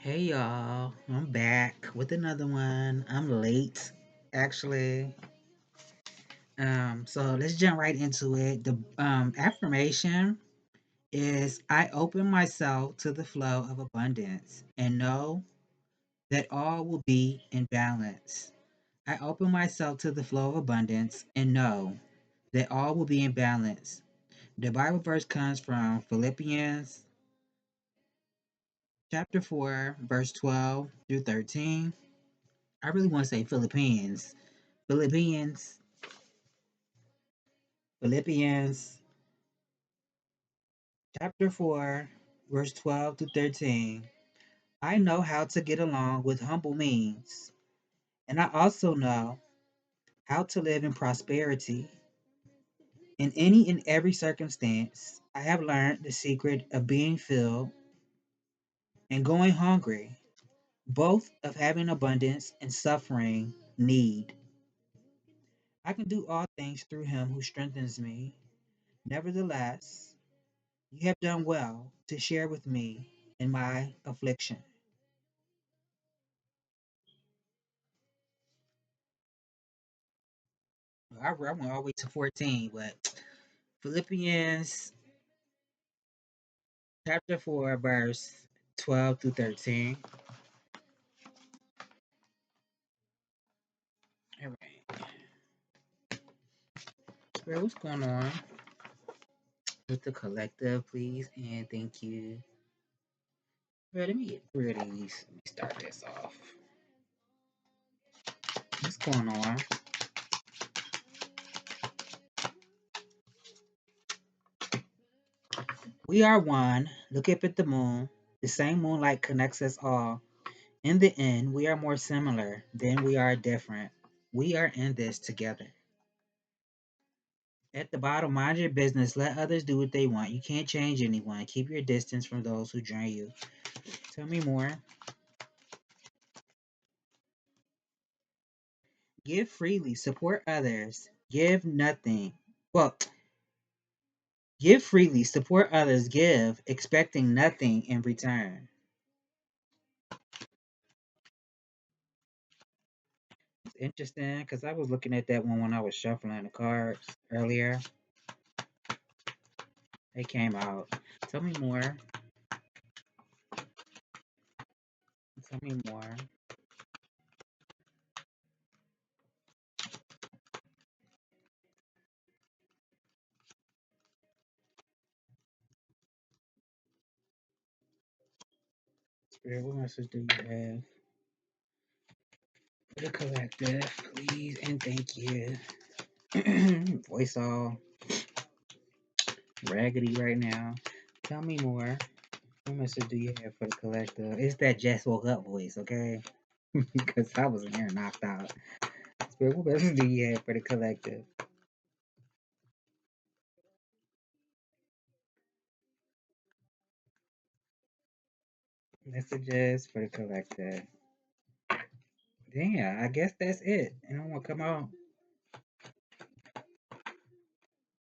Hey y'all, I'm back with another one. I'm late, actually. So let's jump right into it. The affirmation is I open myself to the flow of abundance and know that all will be in balance. I open myself to the flow of abundance and know that all will be in balance. The Bible verse comes from Philippians chapter 4, verse 12 through 13. I really want to say Philippines. Philippians, Philippians chapter 4, verse 12 to 13. I know how to get along with humble means, and I also know how to live in prosperity. In any and every circumstance, I have learned the secret of being filled and going hungry, both of having abundance and suffering need. I can do all things through him who strengthens me. Nevertheless, you have done well to share with me in my affliction. I went all the way to 14, but Philippians chapter 4, verse 12 through 13. All right. Girl, what's going on with the collective, please? And thank you. Girl, let me get through these. Let me start this off. What's going on? We are one. Look up at the moon. The same moonlight connects us all. In the end, we are more similar than we are different. We are in this together. At the bottom, mind your business. Let others do what they want. You can't change anyone. Keep your distance from those who drain you. Tell me more. Give freely. Support others. Give nothing. Well, give freely. Support others. Give, expecting nothing in return. It's interesting because I was looking at that one when I was shuffling the cards earlier. They came out. Tell me more. Tell me more. Spirit, what message do you have for the collective, please? And thank you. Voice all raggedy right now. Tell me more. What message do you have for the collective? It's that just woke up voice, okay? Because I was in here knocked out. Spirit, what message do you have for the collective? Messages for the collective. Damn, I guess that's it. You don't want to come out.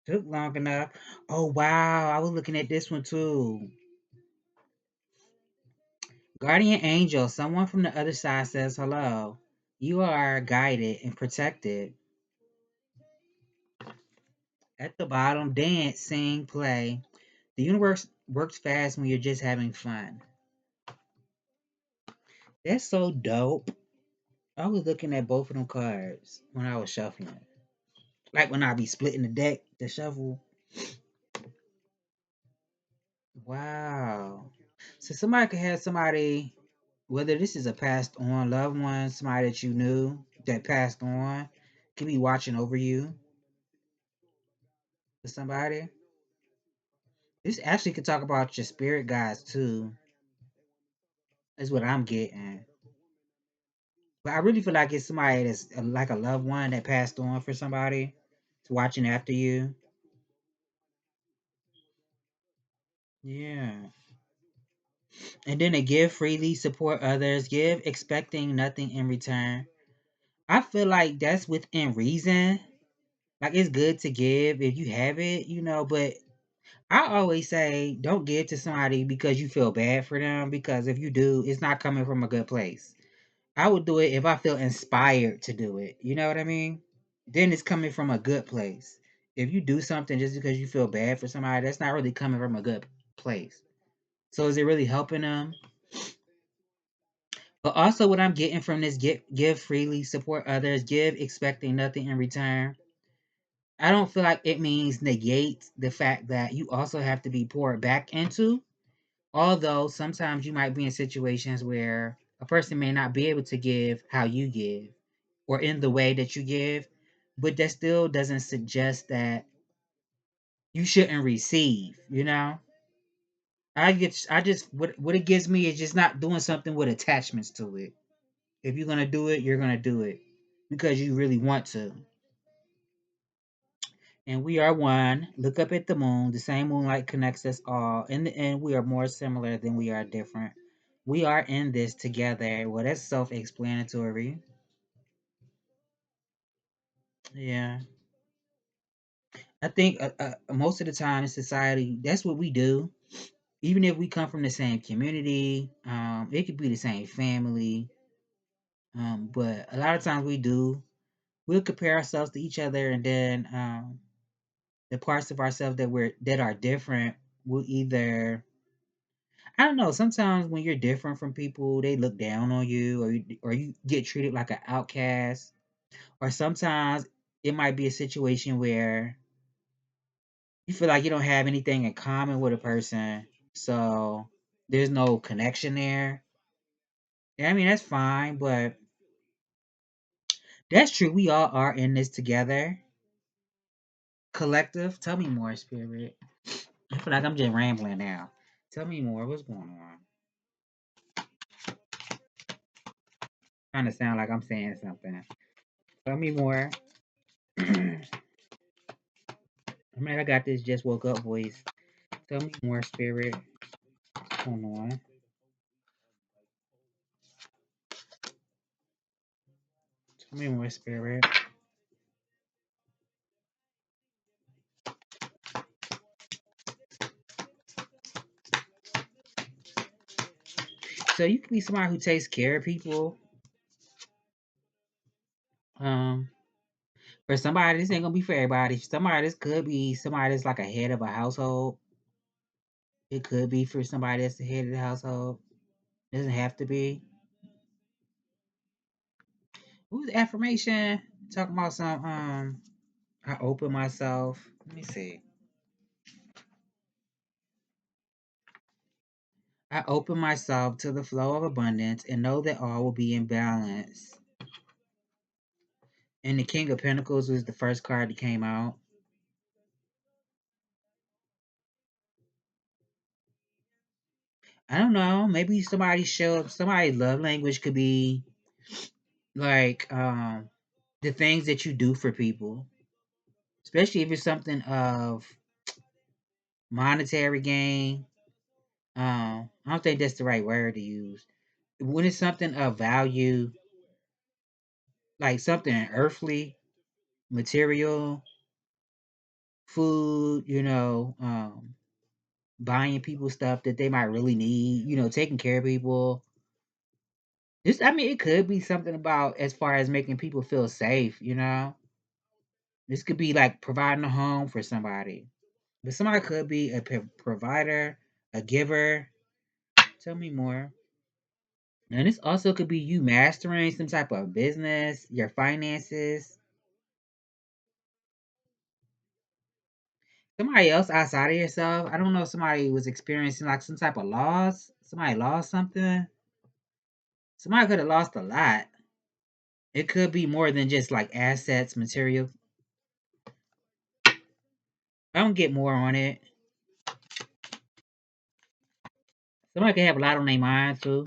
Took long enough. Oh wow, I was looking at this one too. Guardian angel, someone from the other side says hello. You are guided and protected. At the bottom, dance, sing, play. The universe works fast when you're just having fun. That's so dope. I was looking at both of them cards when I was shuffling. Like when I be splitting the deck, the shuffle. Wow. So somebody could have somebody, whether this is a passed on loved one, somebody that you knew that passed on, could be watching over you for somebody. This actually could talk about your spirit guides too. Is what I'm getting. But I really feel like it's somebody that's like a loved one that passed on for somebody. It's watching after you. Yeah. And then they give freely, support others, give expecting nothing in return. I feel like that's within reason. Like it's good to give if you have it, but I always say don't give to somebody because you feel bad for them, because if you do, it's not coming from a good place. I would do it if I feel inspired to do it. You know what I mean? Then it's coming from a good place. If you do something just because you feel bad for somebody, that's not really coming from a good place. So is it really helping them? But also, what I'm getting from this, give freely, support others, give expecting nothing in return. I don't feel like it means negate the fact that you also have to be poured back into. Although sometimes you might be in situations where a person may not be able to give how you give or in the way that you give, but that still doesn't suggest that you shouldn't receive, you know? I just what it gives me is just not doing something with attachments to it. If you're gonna do it, you're gonna do it because you really want to. And we are one. Look up at the moon. The same moonlight connects us all. In the end, we are more similar than we are different. We are in this together. Well, that's self-explanatory. Yeah, I think most of the time in society, that's what we do. Even if we come from the same community, it could be the same family. But a lot of times we'll compare ourselves to each other, and then the parts of ourselves that are different will either, I don't know. Sometimes when you're different from people, they look down on you, or you get treated like an outcast. Or sometimes it might be a situation where you feel like you don't have anything in common with a person, so there's no connection there. Yeah, I mean that's fine, but that's true. We all are in this together. Collective. Tell me more, Spirit. I feel like I'm just rambling now. Tell me more. What's going on? Trying to sound like I'm saying something. Tell me more. I mean, I got this just woke up voice. Tell me more, Spirit. What's going on? Tell me more, Spirit. So you can be somebody who takes care of people. Um, for somebody, this ain't gonna be for everybody. Somebody, this could be somebody that's like a head of a household. It could be for somebody that's the head of the household. It doesn't have to be. Who's affirmation? Talking about some I open myself. Let me see. I open myself to the flow of abundance and know that all will be in balance. And the King of Pentacles was the first card that came out. I don't know. Maybe somebody's love language could be like the things that you do for people. Especially if it's something of monetary gain. I don't think that's the right word to use. When it's something of value, like something earthly, material, food, buying people stuff that they might really need, taking care of people. I mean, it could be something about as far as making people feel safe. This could be like providing a home for somebody. But somebody could be a provider, a giver. Tell me more. And this also could be you mastering some type of business, your finances. Somebody else outside of yourself. I don't know if somebody was experiencing like some type of loss. Somebody lost something. Somebody could have lost a lot. It could be more than just like assets, material. I don't get more on it. Somebody could have a lot on their mind too.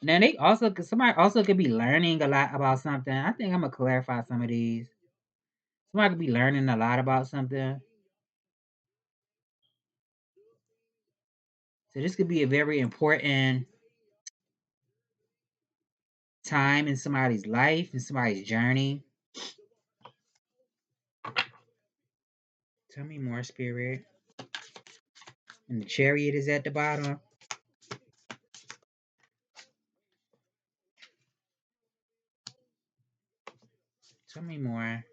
Now somebody also could be learning a lot about something. I think I'm gonna clarify some of these. Somebody could be learning a lot about something. So this could be a very important time in somebody's life, in somebody's journey. Tell me more, Spirit. And the Chariot is at the bottom. Tell me more.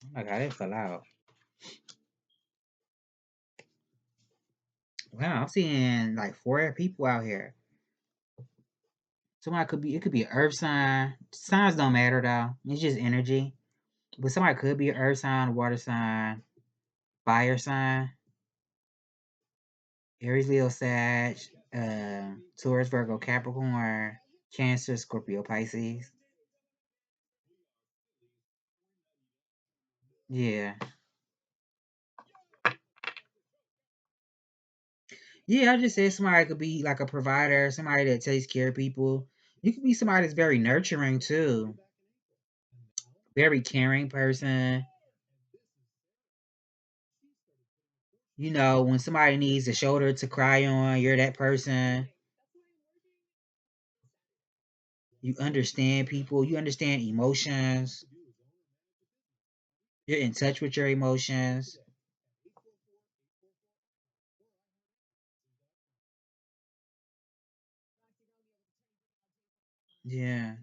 Oh my God, it fell out. Wow, I'm seeing like 4 people out here. Somebody could be, it could be an earth sign. Signs don't matter though. It's just energy. But somebody could be an earth sign, water sign, fire sign, Aries, Leo, Sag, Taurus, Virgo, Capricorn, Cancer, Scorpio, Pisces. Yeah. Yeah, I just said somebody could be like a provider, somebody that takes care of people. You could be somebody that's very nurturing too. Very caring person. You know, when somebody needs a shoulder to cry on, you're that person. You understand people, you understand emotions, you're in touch with your emotions. Yeah.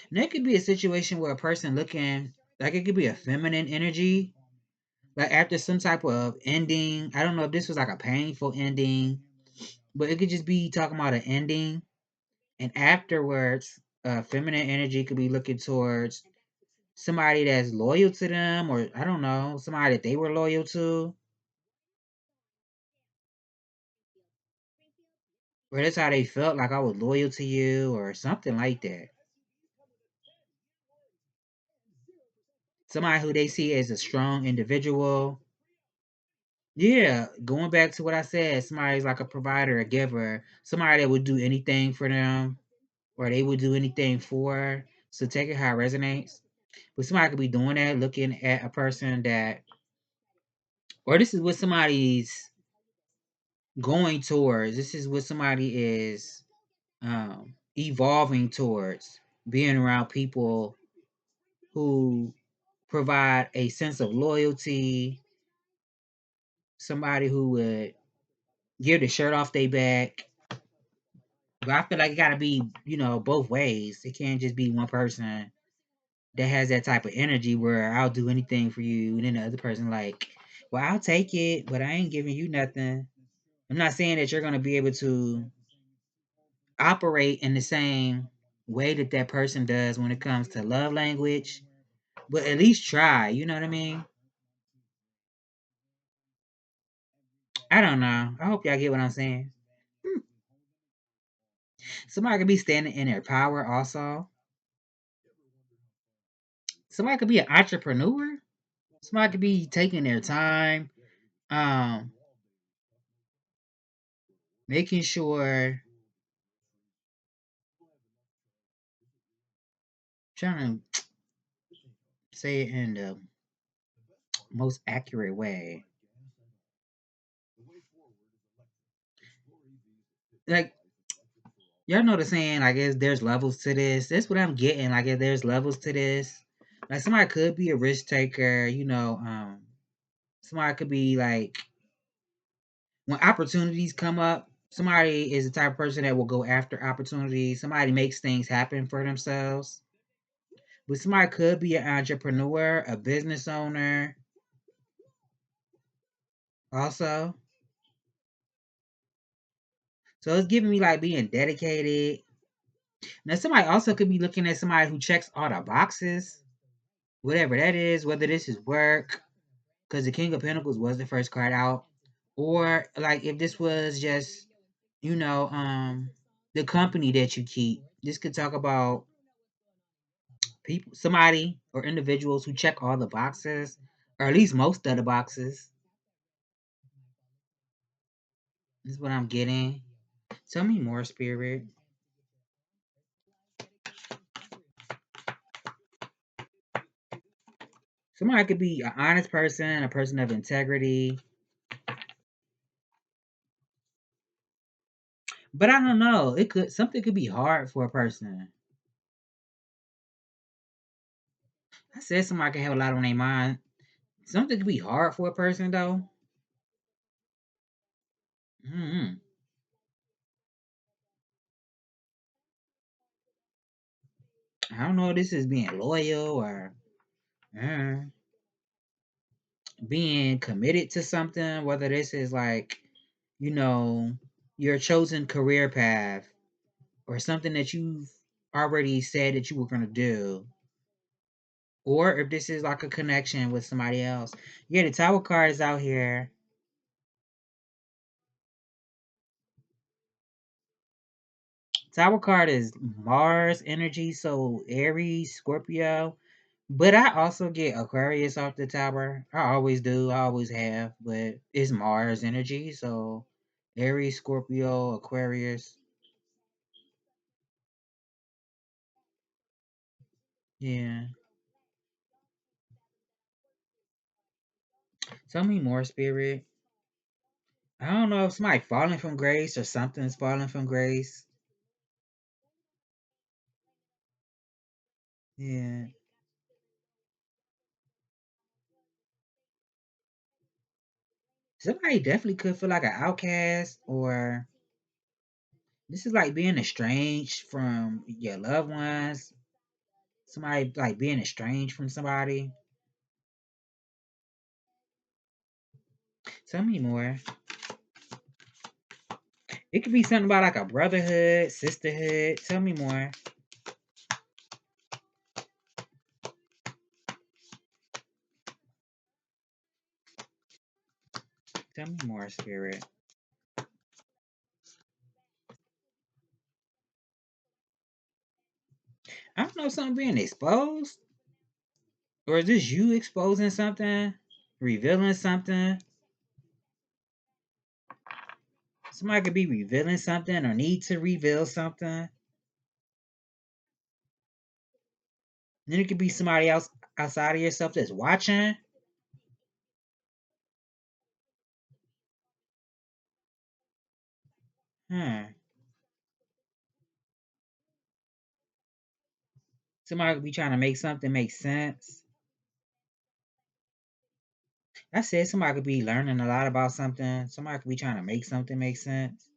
And that could be a situation where a person looking like it could be a feminine energy, like after some type of ending. I don't know if this was like a painful ending, but it could just be talking about an ending. And afterwards, feminine energy could be looking towards somebody that's loyal to them, or I don't know, somebody that they were loyal to, or that's how they felt, like I was loyal to you, or something like that. Somebody who they see as a strong individual. Yeah, going back to what I said, somebody's like a provider, a giver, somebody that would do anything for them, or they would do anything for. So take it how it resonates. But somebody could be doing that, looking at a person that, or this is what somebody's going towards. This is what somebody is evolving towards, being around people who provide a sense of loyalty, somebody who would give the shirt off their back. But I feel like it gotta be, both ways. It can't just be one person that has that type of energy where I'll do anything for you, and then the other person like, well, I'll take it, but I ain't giving you nothing. I'm not saying that you're gonna be able to operate in the same way that that person does when it comes to love language, but at least try. You know what I mean? I don't know. I hope y'all get what I'm saying. Somebody could be standing in their power also. Somebody could be an entrepreneur. Somebody could be taking their time, um, making sure, trying to say it in the most accurate way. Like, y'all know the saying, like, there's levels to this. That's what I'm getting. Like, if there's levels to this. Like, somebody could be a risk taker, somebody could be like, when opportunities come up, somebody is the type of person that will go after opportunities. Somebody makes things happen for themselves. But somebody could be an entrepreneur, a business owner, also. So it's giving me like being dedicated. Now, somebody also could be looking at somebody who checks all the boxes, whatever that is, whether this is work, because the King of Pentacles was the first card out, or like if this was just, you know, um, the company that you keep. This could talk about people, somebody or individuals who check all the boxes, or at least most of the boxes. This is what I'm getting. Tell me more, Spirit. Somebody could be an honest person, a person of integrity. But I don't know. Something could be hard for a person. I said somebody can have a lot on their mind. Something could be hard for a person though. Mm-hmm. I don't know if this is being loyal or uh, being committed to something, whether this is like, you know, your chosen career path or something that you've already said that you were going to do, or if this is like a connection with somebody else. Yeah, the Tower card is out here. Tower card is Mars energy, so Aries, Scorpio. But I also get Aquarius off the tower. I always do. I always have. But it's Mars energy, so Aries, Scorpio, Aquarius. Yeah. Tell me more, Spirit. I don't know if somebody falling from grace or something's falling from grace. Yeah. Somebody definitely could feel like an outcast, or this is like being estranged from your loved ones. Somebody like being estranged from somebody. Tell me more. It could be something about like a brotherhood, sisterhood. Tell me more. Tell me more, Spirit. I don't know, something being exposed? Or is this you exposing something? Revealing something? Somebody could be revealing something or need to reveal something. Then it could be somebody else outside of yourself that's watching. Hmm. Somebody could be trying to make something make sense. I said somebody could be learning a lot about something. Somebody could be trying to make something make sense.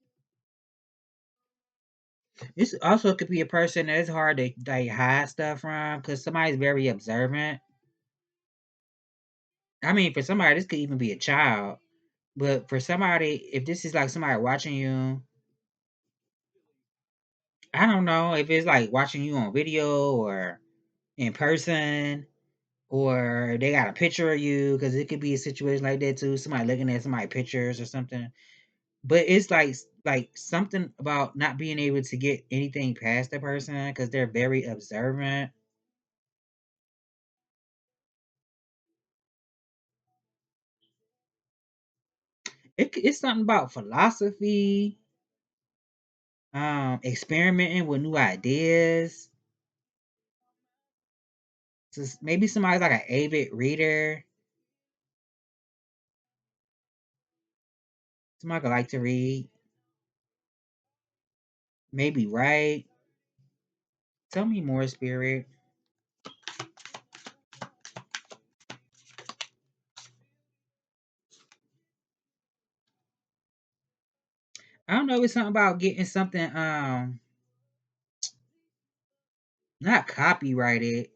This also could be a person that it's hard to like hide stuff from because somebody's very observant. I mean, for somebody, this could even be a child. But for somebody, if this is like somebody watching you, I don't know if it's like watching you on video or in person, or they got a picture of you because it could be a situation like that too. Somebody looking at somebody pictures or something. But it's like something about not being able to get anything past the person because they're very observant. It's something about philosophy, experimenting with new ideas. Just maybe somebody's like an avid reader. Somebody could like to read. Maybe write. Tell me more, Spirit. I don't know. It's something about getting something not copyrighted.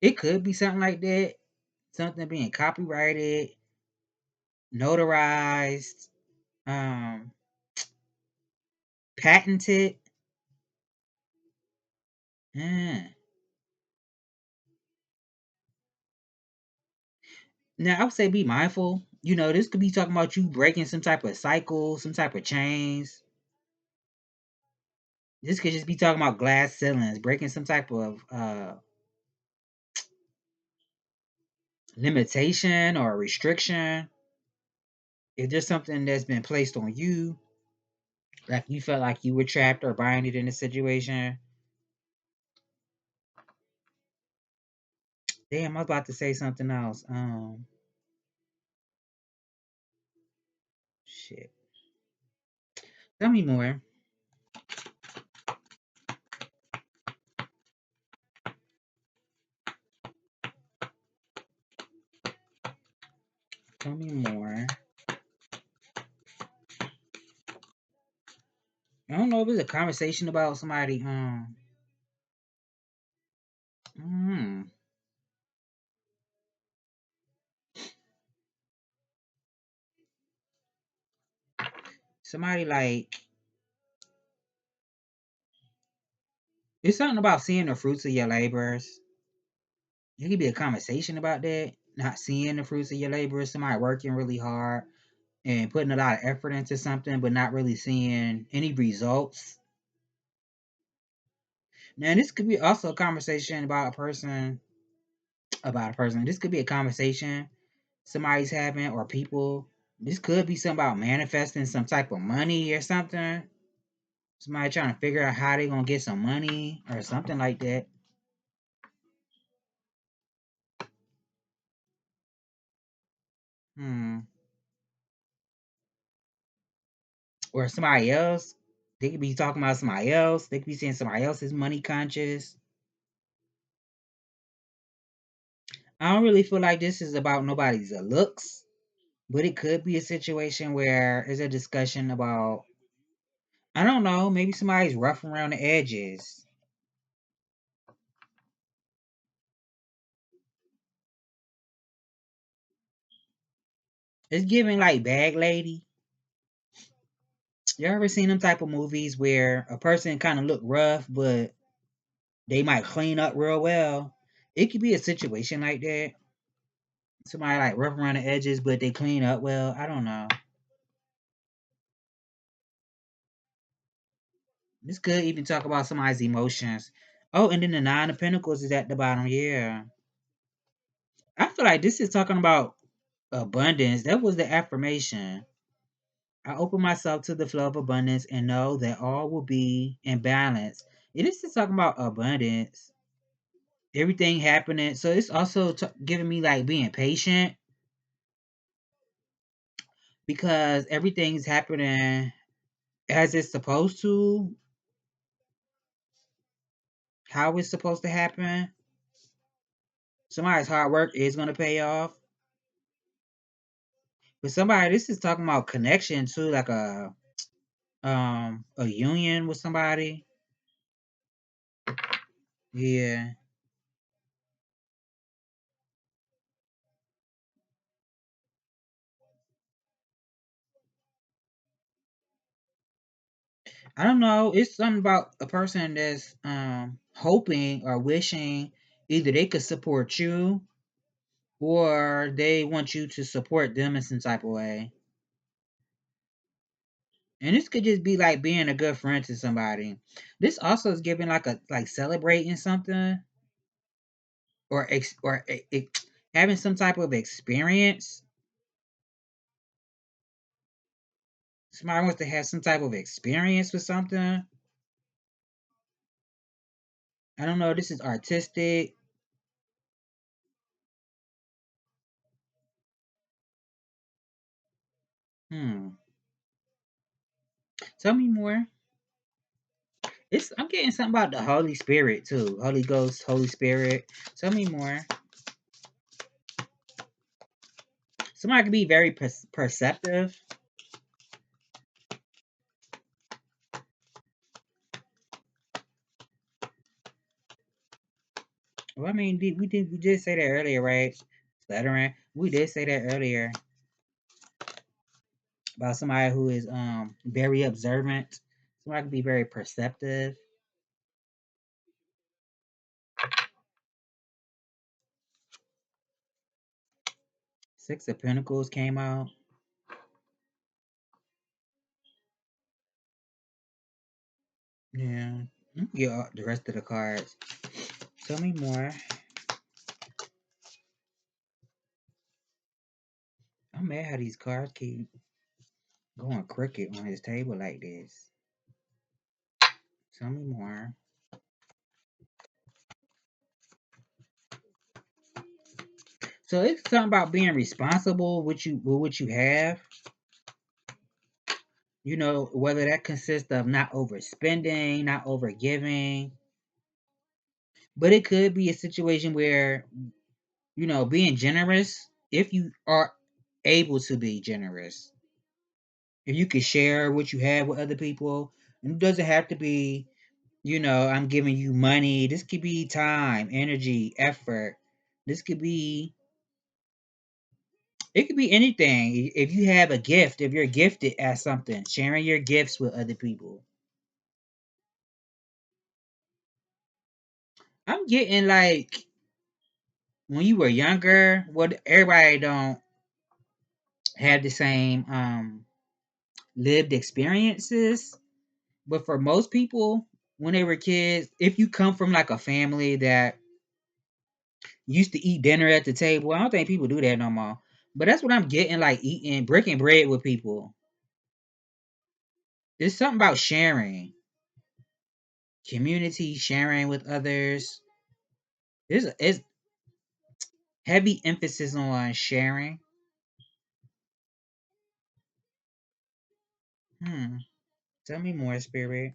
It could be something like that. Something being copyrighted, notarized, um, patented. Mm. Now I would say be mindful. You know, this could be talking about you breaking some type of cycle, some type of chains. This could just be talking about glass ceilings, breaking some type of limitation or restriction. If there's something that's been placed on you, like you felt like you were trapped or binded in a situation. Damn, I was about to say something else. Shit. Tell me more. Tell me more. I don't know if it's a conversation about somebody. Hmm, somebody like it's something about seeing the fruits of your labors. It could be a conversation about that. Not seeing the fruits of your labors. Somebody working really hard and putting a lot of effort into something, but not really seeing any results. Now, this could be also a conversation about a person. About a person. This could be a conversation somebody's having or people. This could be something about manifesting some type of money or something. Somebody trying to figure out how they gonna get some money or something like that. Hmm. Or somebody else. They could be talking about somebody else. They could be saying somebody else is money conscious. I don't really feel like this is about nobody's looks, but it could be a situation where there's a discussion about, I don't know, maybe somebody's rough around the edges. It's giving like bag lady. You ever seen them type of movies where a person kind of look rough, but they might clean up real well? It could be a situation like that. Somebody like rough around the edges, but they clean up well. I don't know. This could even talk about somebody's emotions. Oh, and then the nine of pentacles is at the bottom. Yeah. I feel like this is talking about abundance. That was the affirmation. I open myself to the flow of abundance and know that all will be in balance. It is just talking about abundance. Everything happening. So it's also giving me like being patient because everything's happening as it's supposed to, how it's supposed to happen. Somebody's hard work is going to pay off. But somebody, this is talking about connection too, like a union with somebody. Yeah. I don't know. It's something about a person that's hoping or wishing either they could support you or they want you to support them in some type of way. And this could just be like being a good friend to somebody. This also is giving like a like celebrating something or having some type of experience. Somebody wants to have some type of experience with something. I don't know. This is artistic. Hmm. Tell me more. It's I'm getting something about the Holy Spirit too. Holy Ghost, Holy Spirit. Tell me more. Somebody could be very perceptive. Well, I mean, we did say that earlier, right? Stuttering. We did say that earlier about somebody who is very observant. Somebody could be very perceptive. Six of Pentacles came out. Yeah. Get the rest of the cards. Tell me more. I'm mad how these cards keep going crooked on his table like this. Tell me more. So it's something about being responsible with what you have. whether that consists of not overspending, not overgiving, but it could be a situation where, being generous, if you are able to be generous, if you can share what you have with other people, and it doesn't have to be, I'm giving you money. This could be time, energy, effort. This could be, it could be anything. If you have a gift, if you're gifted at something, sharing your gifts with other people. I'm getting like when you were younger, what everybody don't have the same lived experiences, but for most people, when they were kids, if you come from like a family that used to eat dinner at the table, I don't think people do that no more. But that's what I'm getting, like eating, breaking bread with people. There's something about sharing, community, sharing with others. There's heavy emphasis on sharing. Hmm. Tell me more, Spirit.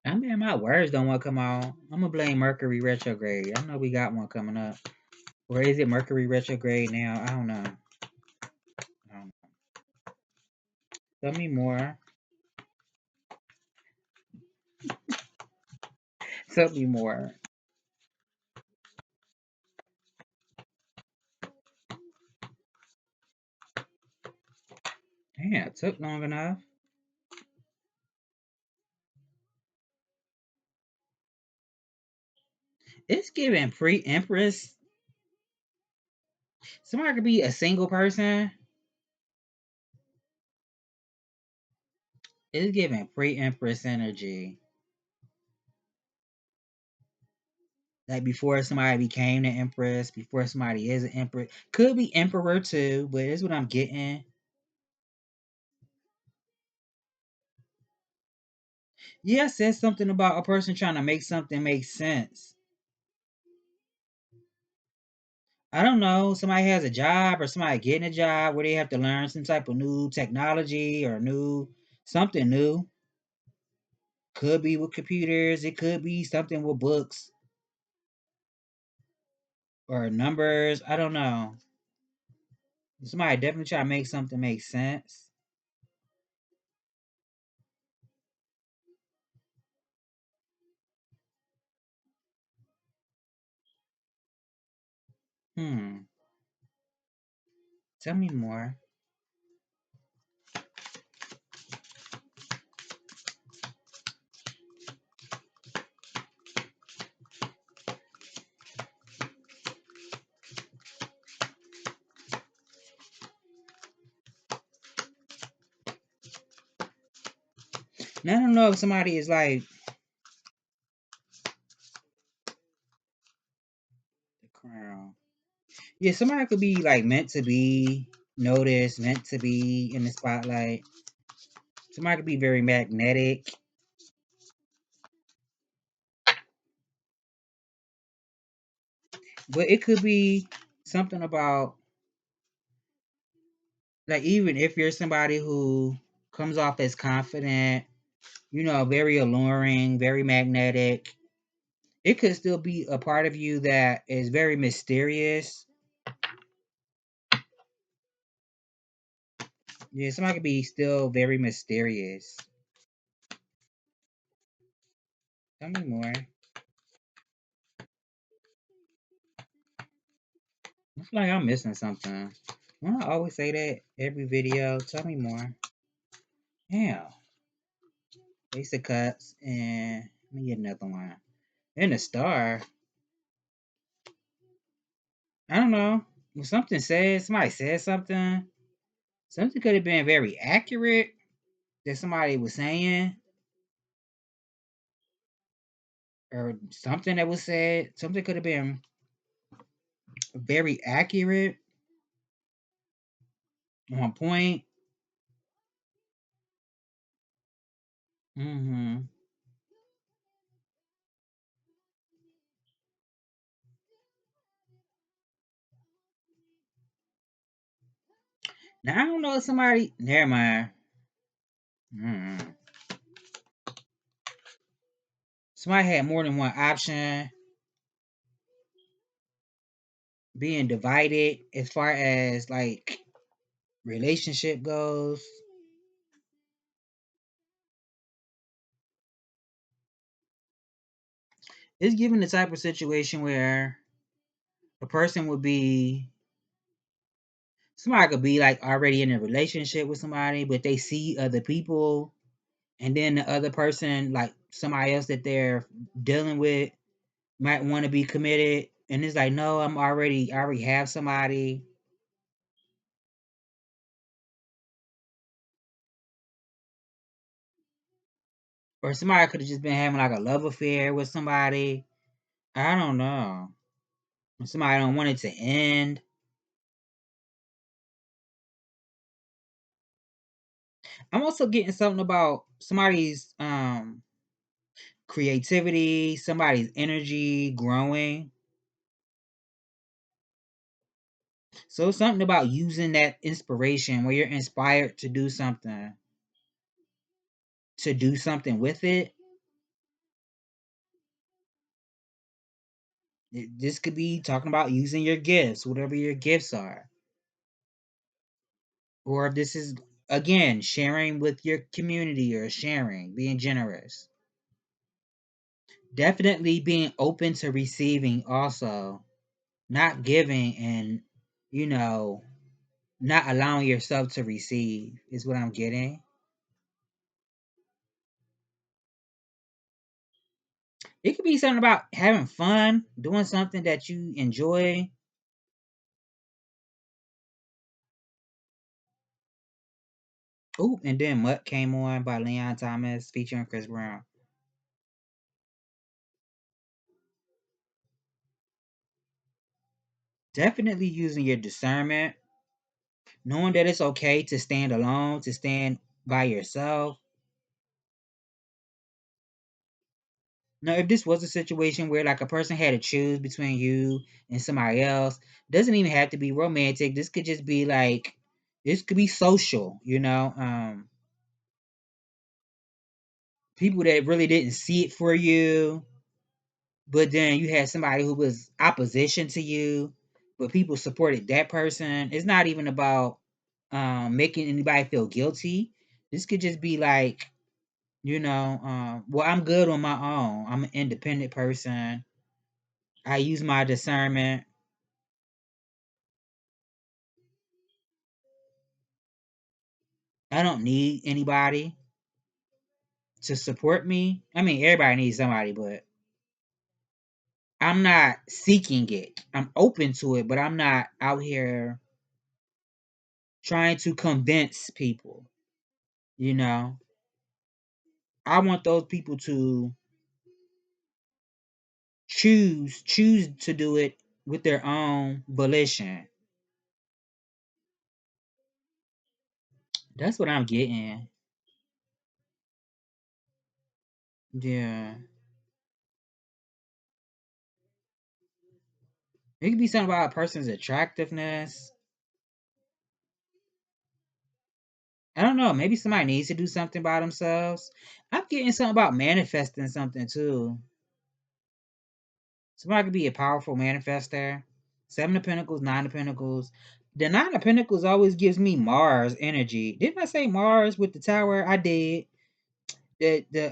I mean, my words don't want to come out. I'm gonna blame Mercury retrograde. I know we got one coming up. Or is it Mercury retrograde now? I don't know. Tell me more. Tell me more. Damn, it took long enough. It's giving pre-empress. Somebody could be a single person. It's giving pre-empress energy. Like before somebody became the empress, before somebody is an empress. Could be emperor too, but that's what I'm getting. Yeah, it says something about a person trying to make something make sense. I don't know. Somebody has a job or somebody getting a job where they have to learn some type of new technology or new something new. Could be with computers. It could be something with books or numbers. I don't know. Somebody definitely try to make something make sense. Hmm. Tell me more. Now I don't know if somebody is like the crown. Yeah, somebody could be like meant to be noticed, meant to be in the spotlight. Somebody could be very magnetic, but it could be something about like even if you're somebody who comes off as confident, very alluring, very magnetic, it could still be a part of you that is very mysterious. Yeah, somebody could be still very mysterious. Tell me more. I feel like I'm missing something. Why I always say that every video? Tell me more. Yeah. Ace of Cups and let me get another one. And a star. I don't know. When somebody said something. Something could have been very accurate that somebody was saying, or something that was said. Something could have been very accurate, on point. Mm-hmm. Now I don't know if somebody. Never mind. Mm. Somebody had more than one option. Being divided as far as like relationship goes. It's given the type of situation where a person would be somebody could be like already in a relationship with somebody, but they see other people, and then the other person, like somebody else that they're dealing with, might want to be committed, and it's like, no, I already have somebody. Or somebody could have just been having like a love affair with somebody. I don't know. Somebody don't want it to end. I'm also getting something about somebody's creativity, somebody's energy growing. So something about using that inspiration where you're inspired to do something with it. This could be talking about using your gifts, whatever your gifts are. Or if this is, again, sharing with your community or sharing, being generous. Definitely being open to receiving also. Not giving and, you know, not allowing yourself to receive is what I'm getting. It could be something about having fun, doing something that you enjoy. Oh, and then Mutt came on by Leon Thomas featuring Chris Brown. Definitely using your discernment, knowing that it's okay to stand alone, to stand by yourself. Now, if this was a situation where like a person had to choose between you and somebody else, doesn't even have to be romantic. This could just be like this could be social, you know. People that really didn't see it for you, but then you had somebody who was opposition to you, but people supported that person. It's not even about making anybody feel guilty. This could just be like, well, I'm good on my own. I'm an independent person. I use my discernment. I don't need anybody to support me. I mean, everybody needs somebody, but I'm not seeking it. I'm open to it, but I'm not out here trying to convince people, you know. I want those people to choose to do it with their own volition. That's what I'm getting. Yeah. It could be something about a person's attractiveness. I don't know. Maybe somebody needs to do something by themselves. I'm getting something about manifesting something too. Somebody could be a powerful manifester. Seven of Pentacles, Nine of Pentacles. The Nine of Pentacles always gives me Mars energy. Didn't I say Mars with the tower? I did. The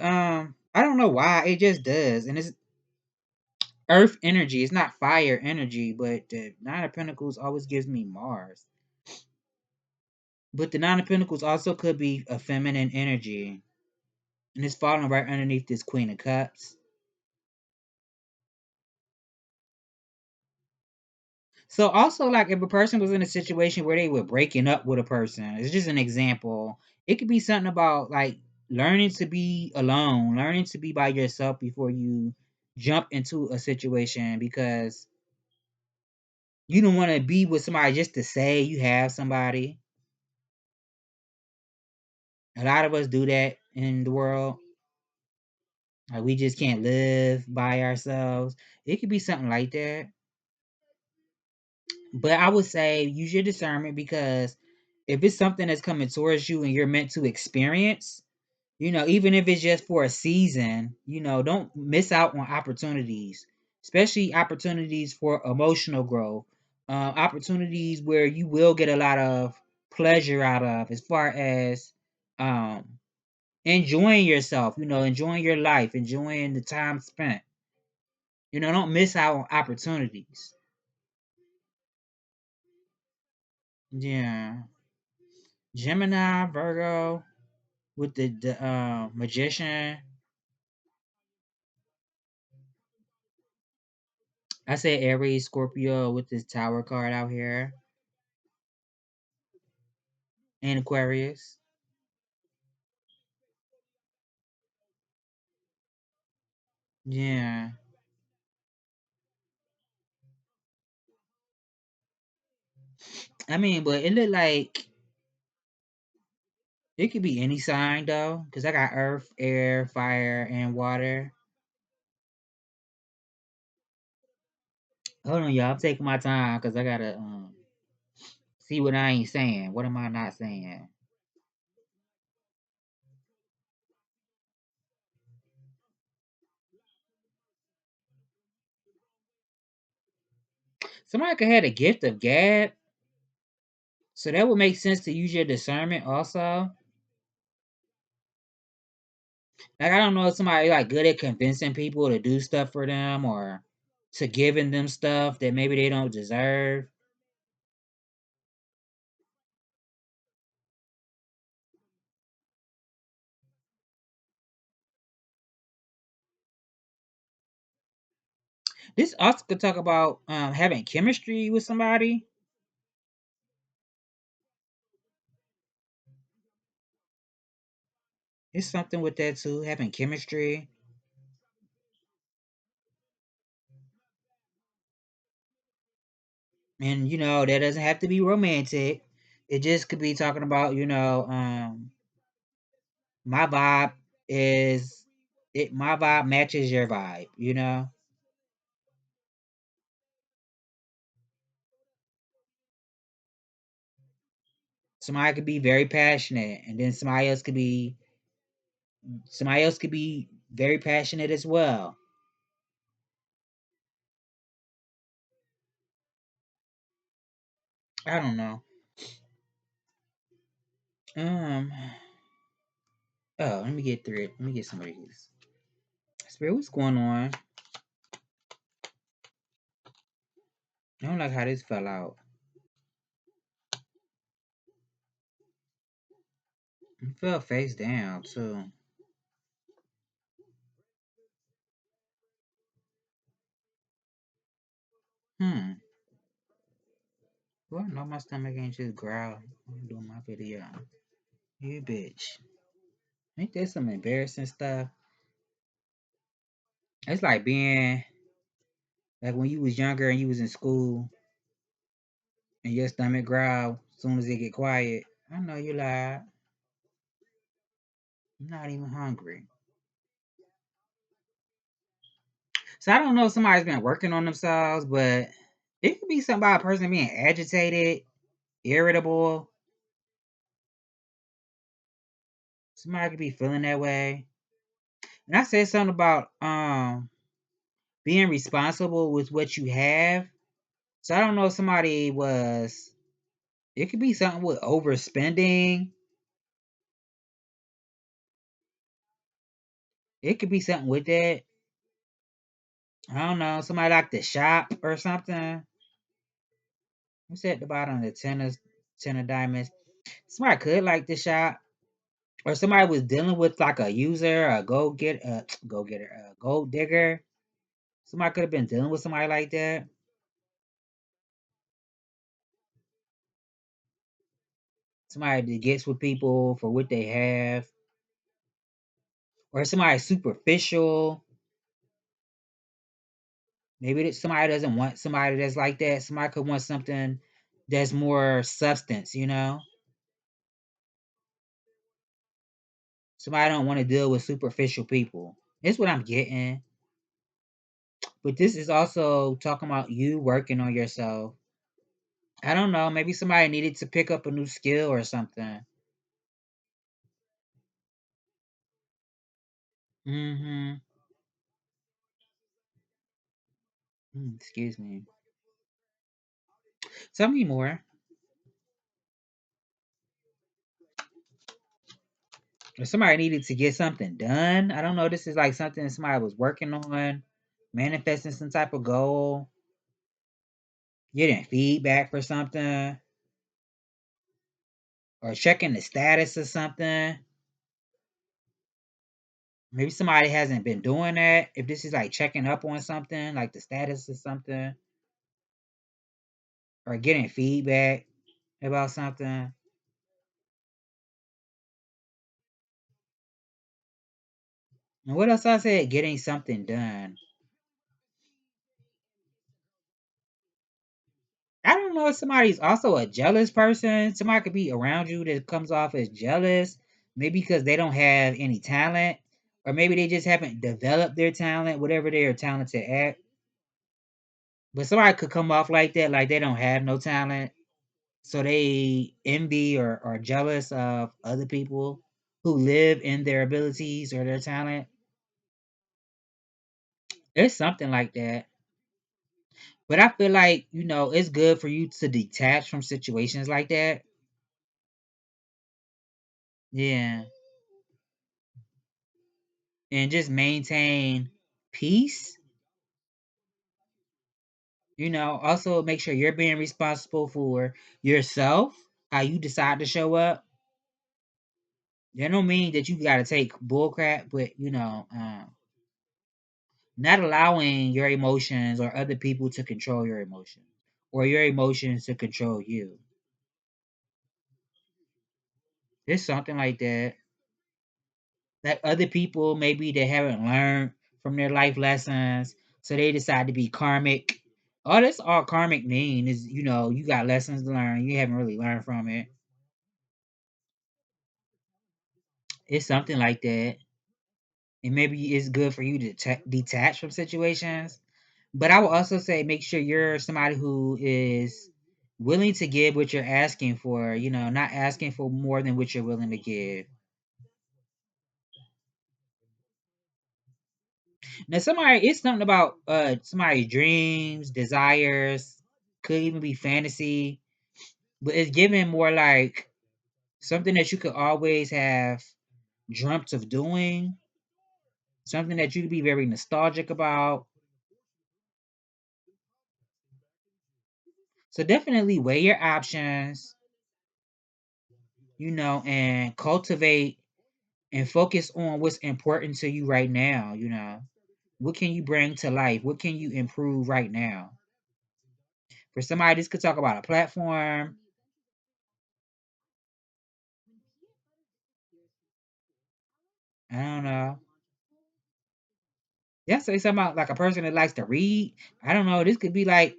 I don't know why it just does, and it's Earth energy. It's not fire energy, but the Nine of Pentacles always gives me Mars. But the Nine of Pentacles also could be a feminine energy, and it's falling right underneath this Queen of Cups. So also, like if a person was in a situation where they were breaking up with a person, it's just an example. It could be something about like learning to be alone, learning to be by yourself before you jump into a situation because you don't want to be with somebody just to say you have somebody. A lot of us do that in the world. Like we just can't live by ourselves. It could be something like that. But I would say use your discernment because if it's something that's coming towards you and you're meant to experience, Even if it's just for a season, don't miss out on opportunities, especially opportunities for emotional growth, opportunities where you will get a lot of pleasure out of, as far as um, enjoying yourself, enjoying your life, enjoying the time spent. Don't miss out on opportunities. Yeah. Gemini, Virgo, with the magician. I say Aries, Scorpio with this tower card out here, and Aquarius. Yeah. I mean, but it look like it could be any sign though, because I got earth, air, fire, and water. Hold on, y'all. I'm taking my time because I gotta see what I ain't saying. What am I not saying? Somebody could have the gift of gab, so that would make sense to use your discernment also. Like I don't know if somebody like good at convincing people to do stuff for them or to giving them stuff that maybe they don't deserve. This also could talk about having chemistry with somebody. It's something with that too, having chemistry. And that doesn't have to be romantic. It just could be talking about, my vibe is my vibe matches your vibe. Somebody could be very passionate and then somebody else could be very passionate as well. I don't know. Um oh, let me get through it. Let me get some of these. Spirit, what's going on? I don't like how this fell out. It fell face down too. Hmm. Well, no, my stomach ain't just growl. I'm doing my video. You bitch. Ain't that some embarrassing stuff? It's like being like when you was younger and you was in school and your stomach growl as soon as it get quiet. I know you lied. I'm not even hungry. So I don't know if somebody's been working on themselves, but it could be something about a person being agitated, irritable. Somebody could be feeling that way. And I said something about being responsible with what you have. So I don't know if somebody was. It could be something with overspending. It could be something with that. I don't know. Somebody like to shop or something. What's at the bottom of the ten of diamonds? Somebody could like to shop, or somebody was dealing with like a user, a go getter, a gold digger. Somebody could have been dealing with somebody like that. Somebody that gets with people for what they have, or somebody superficial. Maybe somebody doesn't want somebody that's like that. Somebody could want something that's more substance. Somebody don't want to deal with superficial people. That's what I'm getting. But this is also talking about you working on yourself. I don't know. Maybe somebody needed to pick up a new skill or something. Mm-hmm. Excuse me. Tell me more. If somebody needed to get something done, I don't know. This is like something somebody was working on, manifesting some type of goal, getting feedback for something, or checking the status of something. Maybe somebody hasn't been doing that. If this is like checking up on something, like the status of something, or getting feedback about something. And what else I said? Getting something done. I don't know if somebody's also a jealous person. Somebody could be around you that comes off as jealous, maybe because they don't have any talent, or maybe they just haven't developed their talent, whatever they are talented at. But somebody could come off like that, like they don't have no talent, so they envy or are jealous of other people who live in their abilities or their talent. It's something like that. But I feel like, it's good for you to detach from situations like that. Yeah. And just maintain peace. Also make sure you're being responsible for yourself, how you decide to show up. That don't mean that you got to take bullcrap, but not allowing your emotions or other people to control your emotions, or your emotions to control you. It's something like that. That other people maybe they haven't learned from their life lessons, so they decide to be karmic. All this all karmic mean is, you got lessons to learn. You haven't really learned from it. It's something like that. And maybe it's good for you to detach from situations. But I will also say make sure you're somebody who is willing to give what you're asking for, not asking for more than what you're willing to give. Now somebody it's something about somebody's dreams, desires, could even be fantasy, but it's given more like something that you could always have dreamt of doing, something that you could be very nostalgic about. So definitely weigh your options, and cultivate and focus on what's important to you right now. What can you bring to life? What can you improve right now? For somebody, this could talk about a platform. I don't know. Yeah, say something about like a person that likes to read. I don't know. This could be like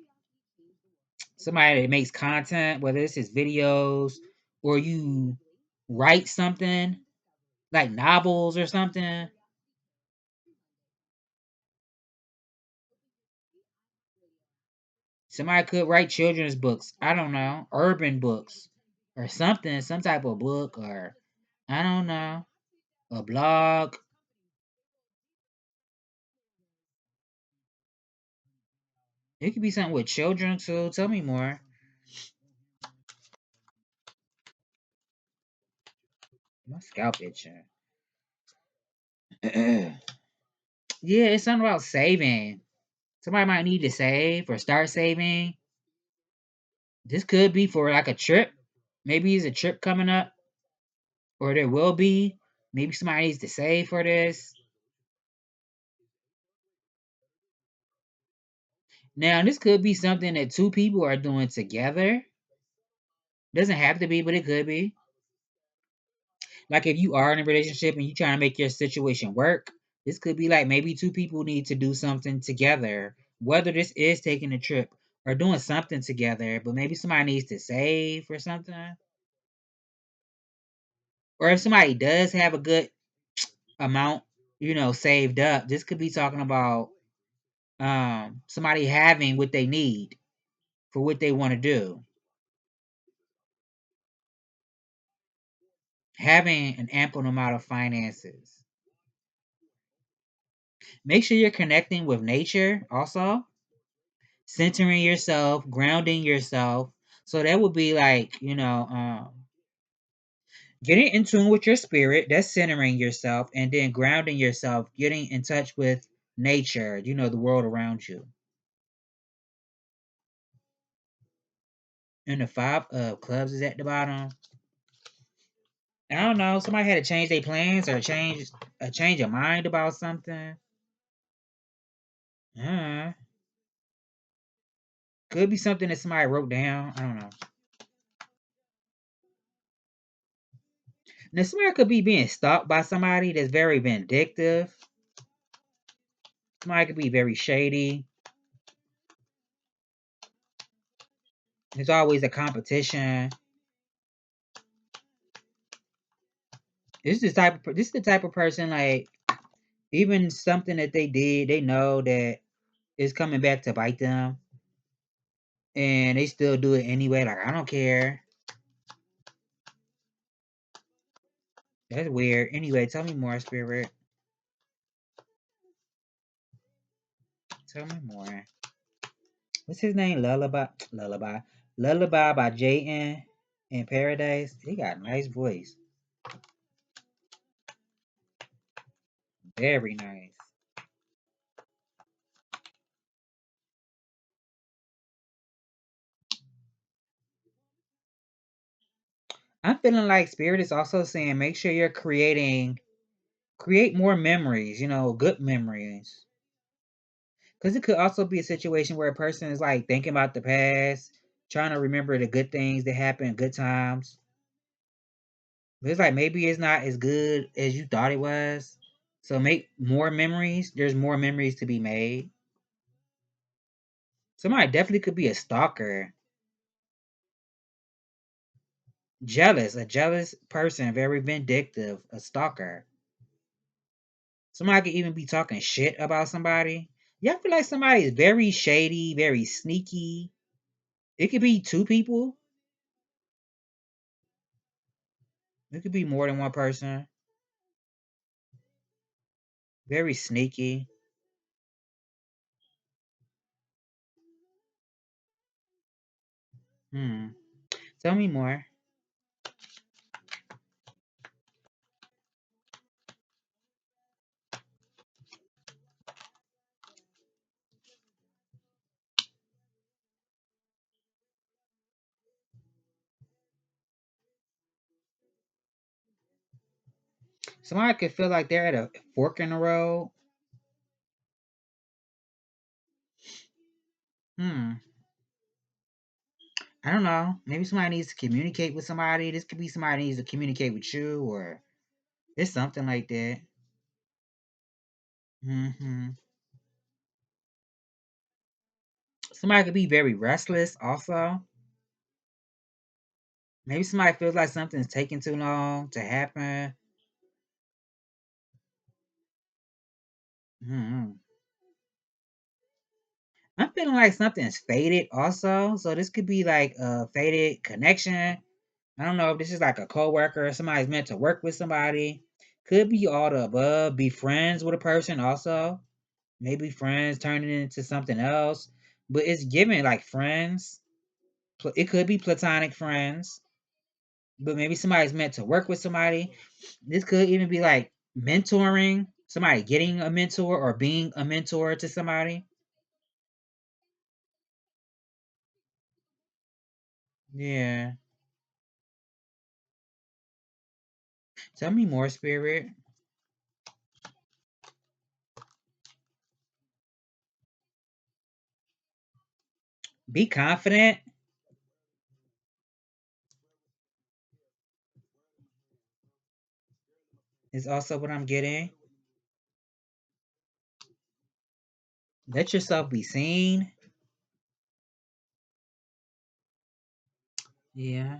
somebody that makes content, whether this is videos or you write something like novels or something. Somebody could write children's books. I don't know, urban books or something, some type of book, or I don't know, a blog. It could be something with children too. Tell me more. My scalp itching. Yeah, it's something about saving. Somebody might need to save or start saving. This could be for like a trip. Maybe it's a trip coming up, or there will be. Maybe somebody needs to save for this. Now, this could be something that two people are doing together. Doesn't have to be, but it could be. Like if you are in a relationship and you trying to make your situation work, this could be like maybe two people need to do something together. Whether this is taking a trip or doing something together, but maybe somebody needs to save for something. Or if somebody does have a good amount, saved up, this could be talking about somebody having what they need for what they want to do. Having an ample amount of finances. Make sure you're connecting with nature also, centering yourself, grounding yourself. So that would be like, getting in tune with your spirit, that's centering yourself, and then grounding yourself, getting in touch with nature, the world around you. And the five of clubs is at the bottom. I don't know. Somebody had to change their plans or change your mind about something. Uh, could be something that somebody wrote down. I don't know. Now, somebody could be being stalked by somebody that's very vindictive. Somebody could be very shady. There's always a competition. This is the type of person, like, even something that they did, they know that it's coming back to bite them, and they still do it anyway. Like, I don't care. That's weird. Anyway, tell me more, spirit. Tell me more. What's his name? Lullaby by J.N. in Paradise. He got a nice voice. Very nice. I'm feeling like Spirit is also saying make sure you're create more memories, good memories. Because it could also be a situation where a person is like thinking about the past, trying to remember the good things that happened, good times. But it's like maybe it's not as good as you thought it was. So make more memories. There's more memories to be made. Somebody definitely could be a stalker. A jealous person, very vindictive, a stalker. Somebody could even be talking shit about somebody. Y'all feel like somebody is very shady, very sneaky. It could be two people. It could be more than one person. Very sneaky. Hmm. Tell me more. Somebody could feel like they're at a fork in the road. Hmm. I don't know. Maybe somebody needs to communicate with somebody. This could be somebody needs to communicate with you, or it's something like that. Hmm. Somebody could be very restless also. Maybe somebody feels like something's taking too long to happen. Hmm. I'm feeling like something's faded also. So this could be like a faded connection. I don't know if this is like a coworker, somebody's meant to work with somebody. Could be all the above. Be friends with a person also. Maybe friends turning into something else. But it's given like friends. It could be platonic friends. But maybe somebody's meant to work with somebody. This could even be like mentoring. Somebody getting a mentor or being a mentor to somebody. Yeah. Tell me more, spirit. Be confident is also what I'm getting. Let yourself be seen. Yeah.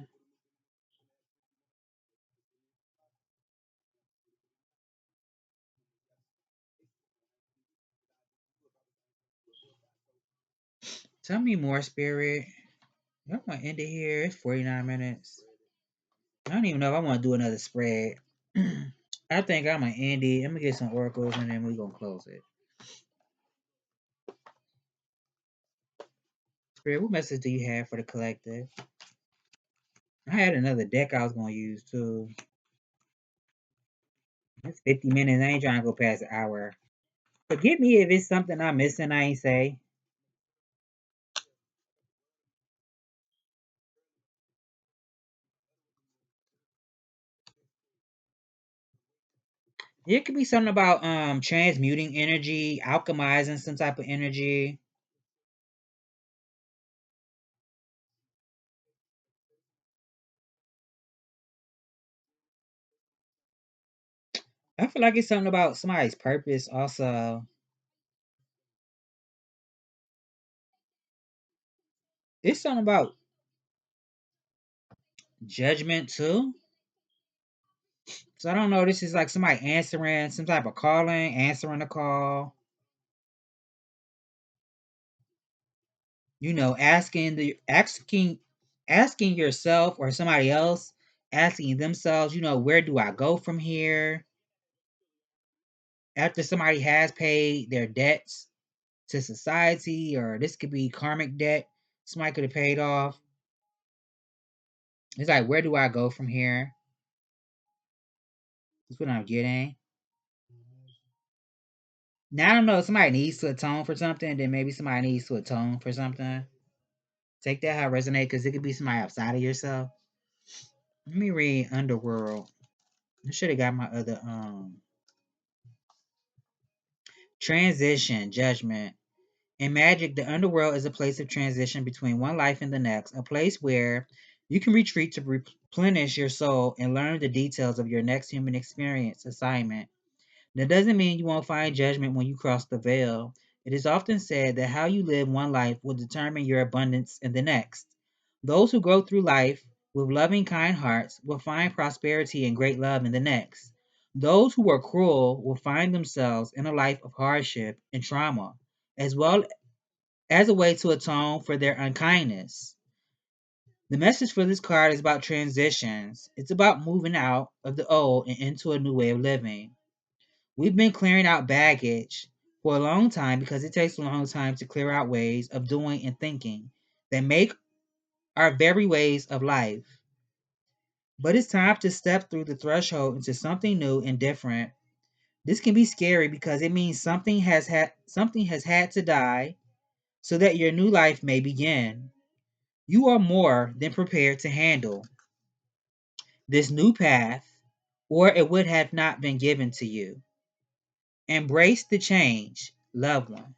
Tell me more, spirit. I'm gonna end it here. It's 49 minutes. I don't even know if I want to do another spread. I think I'm gonna end it. I'm gonna get some oracles and then we're gonna close it. Spirit, what message do you have for the collective? I had another deck I was going to use too. It's 50 minutes. I ain't trying to go past an hour. Forgive me if it's something I'm missing I ain't say. It could be something about transmuting energy, alchemizing some type of energy. I feel like it's something about somebody's purpose also. It's something about judgment too. So I don't know. This is like somebody answering some type of calling, answering a call. Asking yourself or somebody else asking themselves, where do I go from here? After somebody has paid their debts to society, or this could be karmic debt somebody could have paid off. It's like, where do I go from here? That's what I'm getting. Now I don't know. Somebody needs to atone for something, then maybe somebody needs to atone for something. Take that how it resonate, because it could be somebody outside of yourself. Let me read Underworld. I should have got my other transition, judgment. In magic, the underworld is a place of transition between one life and the next, a place where you can retreat to replenish your soul and learn the details of your next human experience assignment. That doesn't mean you won't find judgment when you cross the veil. It is often said that how you live one life will determine your abundance in the next. Those who go through life with loving, kind hearts will find prosperity and great love in the next. Those who are cruel will find themselves in a life of hardship and trauma, as well as a way to atone for their unkindness. The message for this card is about transitions. It's about moving out of the old and into a new way of living. We've been clearing out baggage for a long time because it takes a long time to clear out ways of doing and thinking that make our very ways of life. But it's time to step through the threshold into something new and different. This can be scary because it means something has had to die so that your new life may begin. You are more than prepared to handle this new path, or it would have not been given to you. Embrace the change, loved one.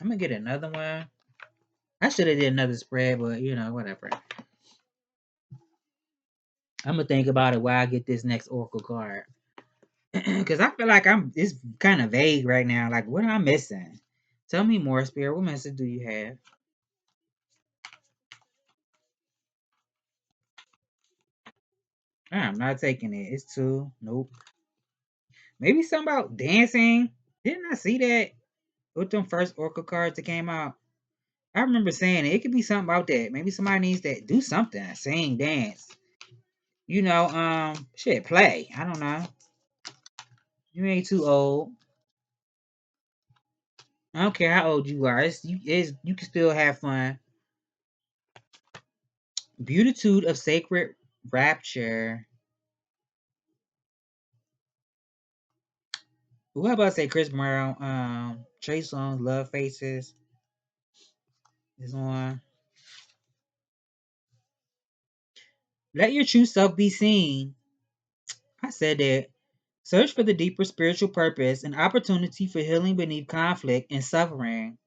I'm gonna get another one. I should have did another spread, but whatever. I'm gonna think about it while I get this next oracle card. Because I feel like it's kind of vague right now. Like, what am I missing? Tell me more, Spirit. What message do you have? I'm not taking it. It's two. Nope. Maybe something about dancing. Didn't I see that with them first oracle cards that came out? I remember saying it. It could be something about that. Maybe somebody needs to do something. Sing, dance. Shit, play. I don't know. You ain't too old. I don't care how old you are. You can still have fun. Beautitude of sacred rapture. What about say Chris Brown? Trey Songz, Love Faces is on. Let your true self be seen. I said that. Search for the deeper spiritual purpose and opportunity for healing beneath conflict and suffering.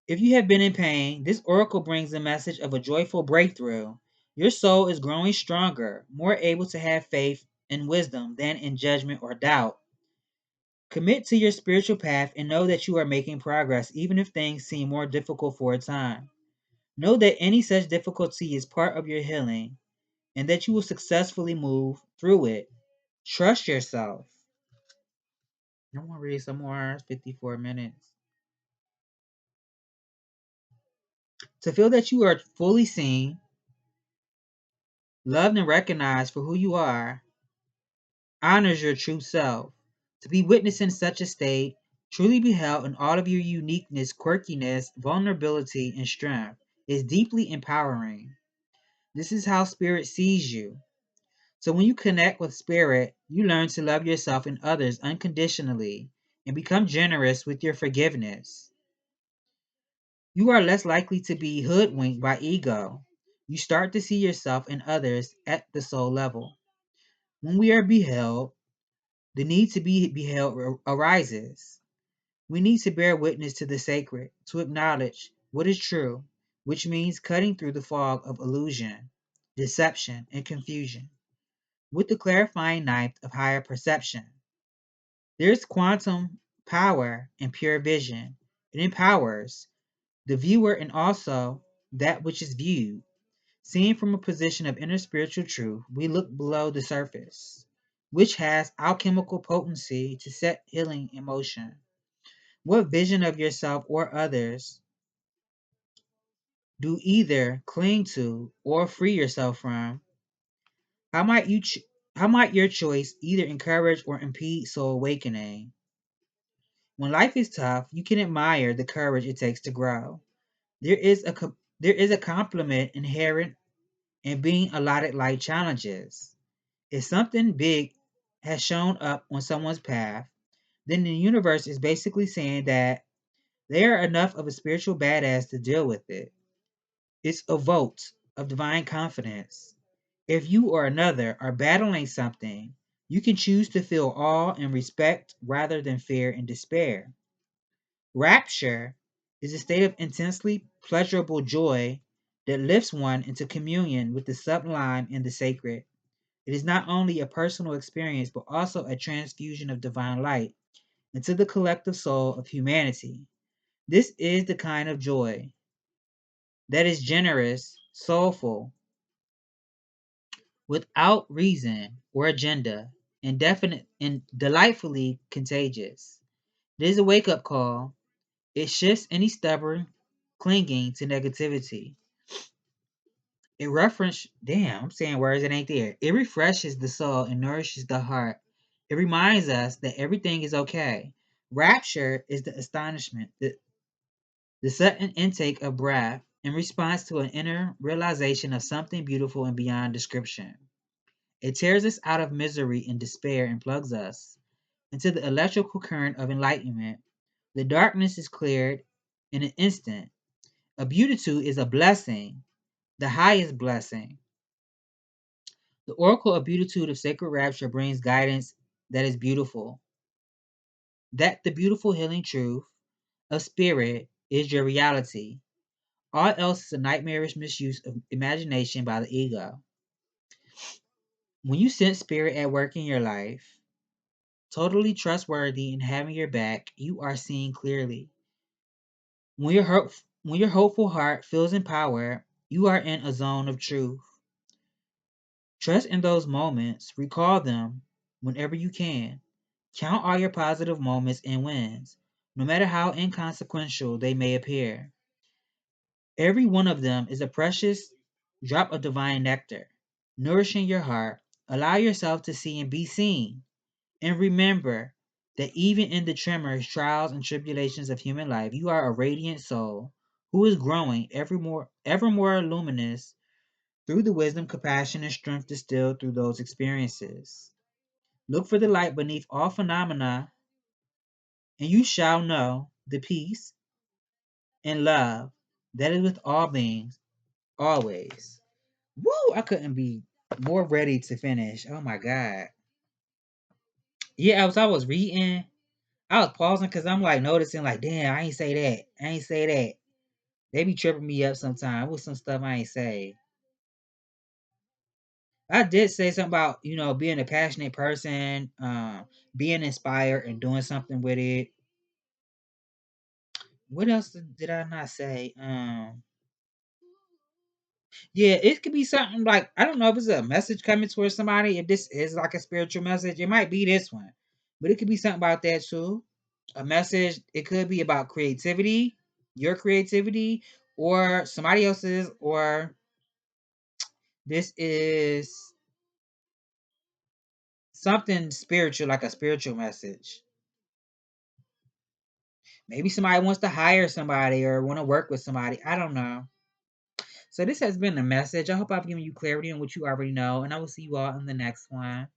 If you have been in pain, this oracle brings a message of a joyful breakthrough. Your soul is growing stronger, more able to have faith and wisdom than in judgment or doubt. Commit to your spiritual path and know that you are making progress, even if things seem more difficult for a time. Know that any such difficulty is part of your healing and that you will successfully move through it. Trust yourself. I want to read some more. It's 54 minutes. To feel that you are fully seen, loved, and recognized for who you are honors your true self. To be witnessed in such a state Truly beheld in all of your uniqueness, quirkiness, vulnerability, and strength is deeply empowering. This is how spirit sees you. So when you connect with spirit, you learn to love yourself and others unconditionally and become generous with your forgiveness. You are less likely to be hoodwinked by ego. You start to see yourself and others at the soul level. When we are beheld, the need to be beheld arises. We need to bear witness to the sacred, to acknowledge what is true, which means cutting through the fog of illusion, deception, and confusion with the clarifying knife of higher perception. There's quantum power in pure vision. It empowers the viewer and also that which is viewed. Seen from a position of inner spiritual truth, we look below the surface, which has alchemical potency to set healing in motion. What vision of yourself or others do either cling to or free yourself from? How might how might your choice either encourage or impede soul awakening? When life is tough, you can admire the courage it takes to grow. There is a compliment inherent in being allotted life challenges. If something big has shown up on someone's path, then the universe is basically saying that they are enough of a spiritual badass to deal with it. It's a vote of divine confidence. If you or another are battling something, you can choose to feel awe and respect rather than fear and despair. Rapture is a state of intensely pleasurable joy that lifts one into communion with the sublime and the sacred. It is not only a personal experience, but also a transfusion of divine light into the collective soul of humanity. This is the kind of joy that is generous, soulful, without reason or agenda, indefinite and delightfully contagious. It is a wake up call. It shifts any stubborn clinging to negativity. It damn, I'm saying words that ain't there. It refreshes the soul and nourishes the heart. It reminds us that everything is okay. Rapture is the astonishment, the sudden intake of breath in response to an inner realization of something beautiful and beyond description. It tears us out of misery and despair and plugs us into the electrical current of enlightenment. The darkness is cleared in an instant. A beatitude is a blessing, the highest blessing. The oracle of beatitude of sacred rapture brings guidance that is beautiful. That the beautiful healing truth of spirit is your reality. All else is a nightmarish misuse of imagination by the ego. When you sense spirit at work in your life, totally trustworthy and having your back, you are seeing clearly. When your hopeful heart feels empowered, you are in a zone of truth. Trust in those moments, recall them whenever you can. Count all your positive moments and wins, no matter how inconsequential they may appear. Every one of them is a precious drop of divine nectar, nourishing your heart. Allow yourself to see and be seen. And remember that even in the tremors, trials, and tribulations of human life, you are a radiant soul who is growing ever more luminous through the wisdom, compassion, and strength distilled through those experiences. Look for the light beneath all phenomena, and you shall know the peace and love that is with all beings always. Woo! I couldn't be more ready to finish. Oh my god. Yeah, I was reading. I was pausing because I'm like noticing, like, damn, I ain't say that. I ain't say that. They be tripping me up sometimes with some stuff I ain't say. I did say something about, being a passionate person, being inspired and doing something with it. What else did I not say? Yeah, it could be something like, I don't know if it's a message coming towards somebody. If this is like a spiritual message, it might be this one, but it could be something about that too. A message. It could be about creativity, your creativity, or somebody else's, or this is something spiritual, like a spiritual message. Maybe somebody wants to hire somebody or want to work with somebody. I don't know. So this has been a message. I hope I've given you clarity on what you already know, and I will see you all in the next one.